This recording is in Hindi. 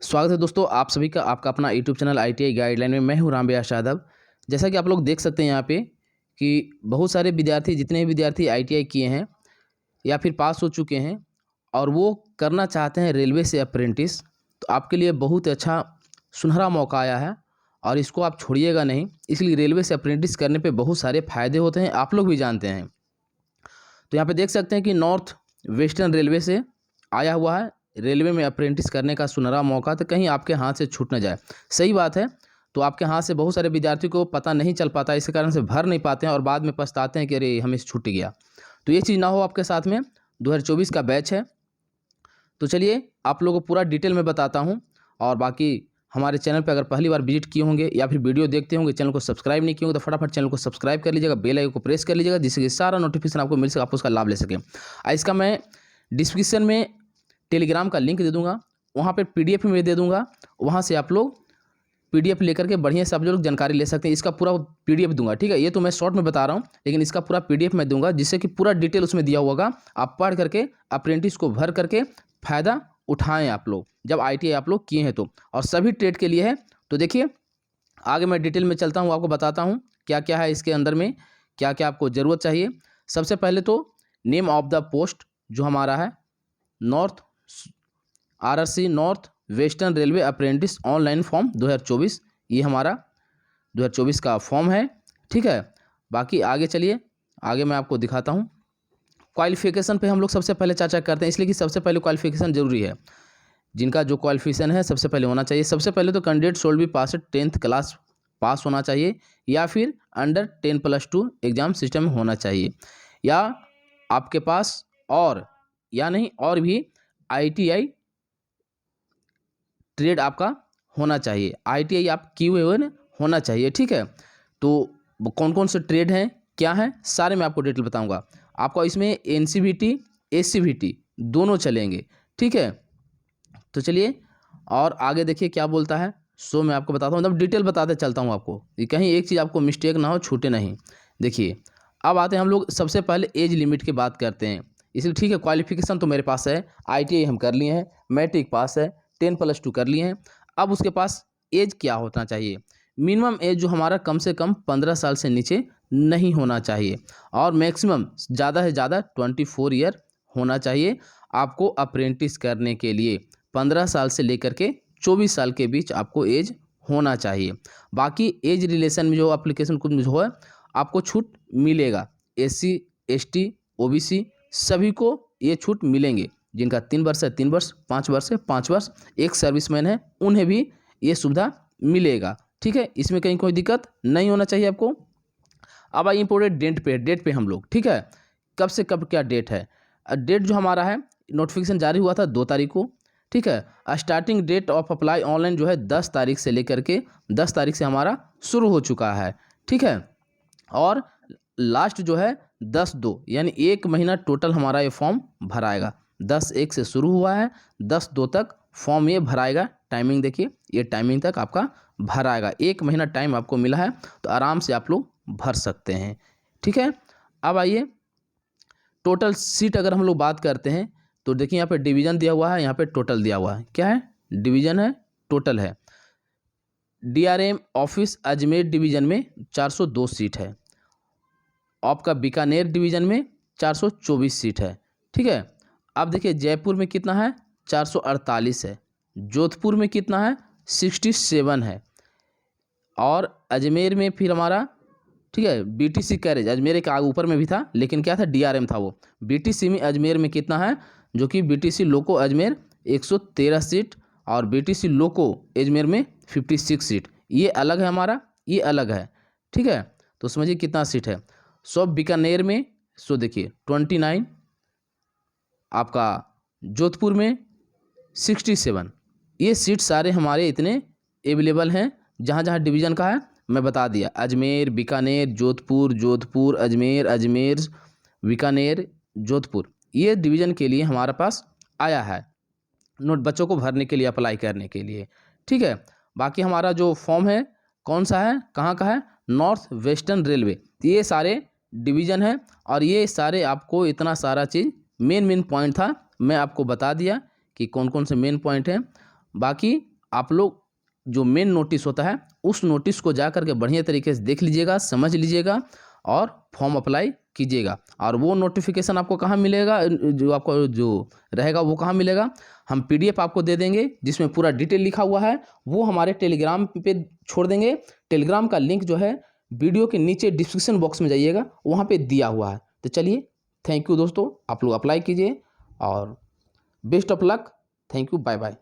स्वागत है दोस्तों आप सभी का आपका अपना यूट्यूब चैनल ITI गाइडलाइन में। मैं हूं राम व्यास यादव। जैसा कि आप लोग देख सकते हैं यहाँ पे कि बहुत सारे विद्यार्थी जितने भी विद्यार्थी ITI किए हैं या फिर पास हो चुके हैं और वो करना चाहते हैं रेलवे से अप्रेंटिस, तो आपके लिए बहुत अच्छा सुनहरा मौका आया है और इसको आप छोड़िएगा नहीं। इसलिए रेलवे से अप्रेंटिस करने पे बहुत सारे फ़ायदे होते हैं, आप लोग भी जानते हैं। तो यहाँ पे देख सकते हैं कि नॉर्थ वेस्टर्न रेलवे से आया हुआ है रेलवे में अप्रेंटिस करने का सुनहरा मौका, तो कहीं आपके हाथ से छूट ना जाए। सही बात है। तो आपके हाथ से बहुत सारे विद्यार्थी को पता नहीं चल पाता, इसके कारण से भर नहीं पाते हैं और बाद में पछताते हैं कि अरे हमें छूट गया। तो ये चीज़ ना हो आपके साथ में। 2024 का बैच है। तो चलिए आप लोगों को पूरा डिटेल में बताता हूँ। और बाकी हमारे चैनल पर अगर पहली बार विजिट किए होंगे या फिर वीडियो देखते होंगे, चैनल को सब्सक्राइब नहीं किए होंगे, तो फटाफट चैनल को सब्सक्राइब कर लीजिएगा, बेल आइकन को प्रेस कर लीजिएगा, जिससे कि सारा नोटिफिकेशन आपको मिल सके, आप उसका लाभ ले सकें। इसका मैं डिस्क्रिप्शन में टेलीग्राम का लिंक दे दूंगा, वहाँ पे PDF में दे दूंगा। वहाँ से आप लोग PDF लेकर के बढ़िया से आप लोग जानकारी ले सकते हैं। इसका पूरा PDF दूंगा, ठीक है। ये तो मैं शॉर्ट में बता रहा हूँ, लेकिन इसका पूरा PDF मैं दूंगा, जिससे कि पूरा डिटेल उसमें दिया होगा। आप पढ़ करके अप्रेंटिस को भर करके फ़ायदा उठाएं आप लोग, जब ITI आप लोग किए हैं तो। और सभी ट्रेड के लिए है। तो देखिए आगे मैं डिटेल में चलता हूँ, आपको बताता हूँ क्या क्या है इसके अंदर में, क्या क्या आपको ज़रूरत चाहिए। सबसे पहले तो नेम ऑफ द पोस्ट जो हमारा है, north RRC north western railway apprentice online form 2024, ये हमारा 2024 का फॉर्म है, ठीक है। बाकी आगे चलिए, आगे मैं आपको दिखाता हूँ। क्वालिफिकेशन पे हम लोग सबसे पहले चर्चा करते हैं, इसलिए कि सबसे पहले क्वालिफिकेशन जरूरी है। जिनका जो क्वालिफिकेशन है सबसे पहले होना चाहिए। सबसे पहले तो कैंडिडेट शोल बी पास 10th क्लास पास होना चाहिए, या फिर अंडर 10+2 एग्ज़ाम सिस्टम में होना चाहिए, या आपके पास और या नहीं और भी ITI ट्रेड आपका होना चाहिए। ITI आप किए हुए होना चाहिए, ठीक है। तो कौन कौन से ट्रेड हैं, क्या हैं, सारे मैं आपको डिटेल बताऊंगा। आपको इसमें NCVT SCVT दोनों चलेंगे, ठीक है। तो चलिए और आगे देखिए क्या बोलता है, सो मैं आपको बताता हूँ, मतलब डिटेल बताते चलता हूँ आपको, ये कहीं एक चीज़ आपको मिस्टेक ना हो, छूटे नहीं। देखिए अब आते हैं हम लोग सबसे पहले एज लिमिट की बात करते हैं। इसलिए ठीक है, क्वालिफिकेशन तो मेरे पास है, ITI हम कर लिए हैं, मैट्रिक पास है, 10+2 कर लिए हैं। अब उसके पास एज क्या होना चाहिए, मिनिमम एज जो हमारा कम से कम 15 साल से नीचे नहीं होना चाहिए, और मैक्सिमम ज़्यादा से ज़्यादा 24 ईयर होना चाहिए आपको अप्रेंटिस करने के लिए। 15 साल से लेकर के 24 साल के बीच आपको एज होना चाहिए। बाकी एज रिलेशन में जो एप्लीकेशन कुछ जो है आपको छूट मिलेगा। SC ST OBC सभी को ये छूट मिलेंगे। जिनका 3 वर्ष है 3 वर्ष, 5 वर्ष है 5 वर्ष, एक सर्विसमैन है उन्हें भी ये सुविधा मिलेगा, ठीक है। इसमें कहीं कोई दिक्कत नहीं होना चाहिए आपको। अब आइए इम्पोर्टेंट डेट पे हम लोग, ठीक है। कब से कब क्या डेट है, डेट जो हमारा है, नोटिफिकेशन जारी हुआ था 2 तारीख को, ठीक है। Starting date of apply online जो है 10 तारीख से लेकर के 10 तारीख से हमारा शुरू हो चुका है, ठीक है। और लास्ट जो है 10/2 यानी 1 महीना टोटल हमारा ये फॉर्म भराएगा। 10/1 से शुरू हुआ है, 10/2 तक फॉर्म ये भराएगा। टाइमिंग देखिए, ये टाइमिंग तक आपका भराएगा। 1 महीना टाइम आपको मिला है, तो आराम से आप लोग भर सकते हैं, ठीक है। अब आइए टोटल सीट अगर हम लोग बात करते हैं, तो देखिए यहाँ पे डिवीज़न दिया हुआ है, यहाँ पे टोटल दिया हुआ है। क्या है, डिवीज़न है, टोटल है। DRM ऑफिस अजमेर डिवीज़न में 402 सीट है। आपका बीकानेर डिवीज़न में 424 सीट है, ठीक है। अब देखिए जयपुर में कितना है, 448 है। जोधपुर में कितना है, 67 है। और अजमेर में फिर हमारा, ठीक है, BTC कैरेज अजमेर के आगे ऊपर में भी था, लेकिन क्या था, DRM था वो। BTC में अजमेर में कितना है, जो कि BTC लोको अजमेर 113 सीट, और BTC लोको अजमेर में 56 सीट। ये अलग है हमारा, ये अलग है, ठीक है। तो समझिए कितना सीट है। सो बीकानेर में, सो देखिए 29, आपका जोधपुर में 67। ये सीट सारे हमारे इतने अवेलेबल हैं। जहाँ जहाँ डिवीज़न का है मैं बता दिया, अजमेर, बीकानेर, जोधपुर, अजमेर, बीकानेर, जोधपुर, ये डिवीज़न के लिए हमारे पास आया है नोट, बच्चों को भरने के लिए, अप्लाई करने के लिए, ठीक है। बाकी हमारा जो फॉर्म है कौन सा है, कहाँ का है, नॉर्थ वेस्टर्न रेलवे। ये सारे डिवीज़न है, और ये सारे आपको इतना सारा चीज़ मेन पॉइंट था, मैं आपको बता दिया कि कौन कौन से मेन पॉइंट हैं। बाकी आप लोग जो मेन नोटिस होता है उस नोटिस को जा करके बढ़िया तरीके से देख लीजिएगा, समझ लीजिएगा और फॉर्म अप्लाई कीजिएगा। और वो नोटिफिकेशन आपको कहाँ मिलेगा, जो आपको जो रहेगा वो कहाँ मिलेगा, हम PDF आपको दे देंगे जिसमें पूरा डिटेल लिखा हुआ है, वो हमारे टेलीग्राम पे छोड़ देंगे। टेलीग्राम का लिंक जो है वीडियो के नीचे डिस्क्रिप्शन बॉक्स में जाइएगा, वहाँ पे दिया हुआ है। तो चलिए, थैंक यू दोस्तों, आप लोग अप्लाई कीजिए और best of luck. Thank you, bye bye.